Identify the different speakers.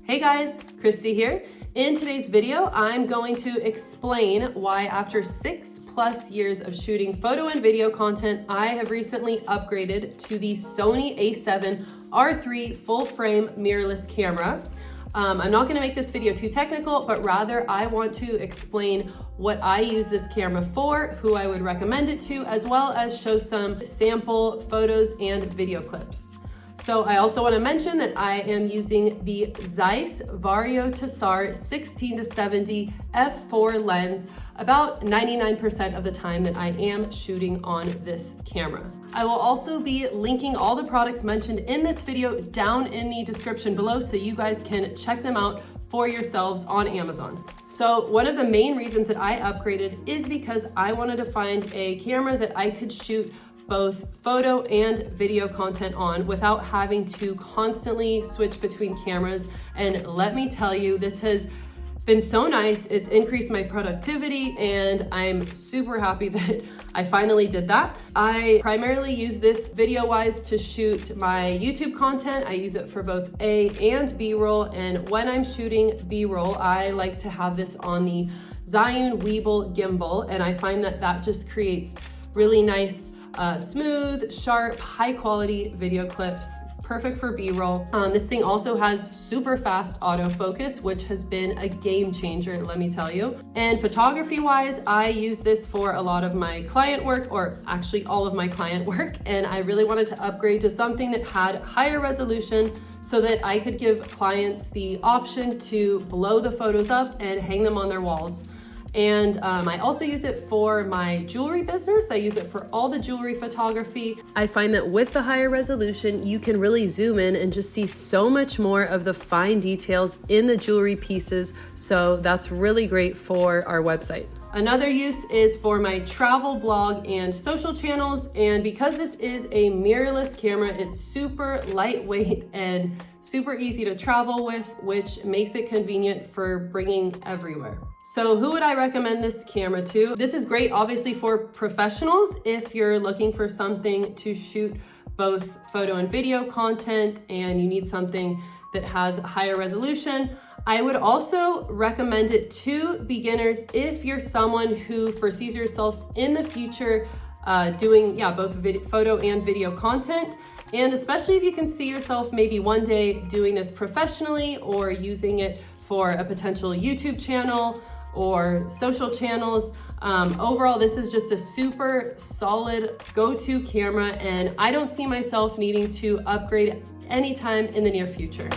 Speaker 1: Hey guys, Christy here. In today's video, I'm going to explain why after 6+ years of shooting photo and video content, I have recently upgraded to the Sony A7R III full frame mirrorless camera. I'm not gonna make this video too technical, but rather I want to explain what I use this camera for, who I would recommend it to, as well as show some sample photos and video clips. So I also want to mention that I am using the Zeiss Vario Tessar 16-70 f4 lens about 99% of the time that I am shooting on this camera. I will also be linking all the products mentioned in this video down in the description below so you guys can check them out for yourselves on Amazon. So one of the main reasons that I upgraded is because I wanted to find a camera that I could shoot both photo and video content on without having to constantly switch between cameras. And let me tell you, this has been so nice. It's increased my productivity and I'm super happy that I finally did that. I primarily use this video-wise to shoot my YouTube content. I use it for both A and B-roll, and when I'm shooting B-roll, I like to have this on the Zhiyun Weebill gimbal, and I find that that just creates really nice smooth, sharp, high quality video clips, perfect for B-roll. This thing also has super fast autofocus, which has been a game changer, let me tell you. And photography wise, I use this for a lot of my client work, or actually all of my client work. And I really wanted to upgrade to something that had higher resolution so that I could give clients the option to blow the photos up and hang them on their walls. And I also use it for my jewelry business. I use it for all the jewelry photography. I find that with the higher resolution, you can really zoom in and just see so much more of the fine details in the jewelry pieces. So that's really great for our website. Another use is for my travel blog and social channels. And because this is a mirrorless camera, it's super lightweight and super easy to travel with, which makes it convenient for bringing everywhere. So who would I recommend this camera to? This is great, obviously, for professionals if you're looking for something to shoot both photo and video content and you need something that has higher resolution. I would also recommend it to beginners if you're someone who foresees yourself in the future doing both photo and video content. And especially if you can see yourself maybe one day doing this professionally or using it for a potential YouTube channel or social channels. Overall, this is just a super solid go-to camera, and I don't see myself needing to upgrade anytime in the near future.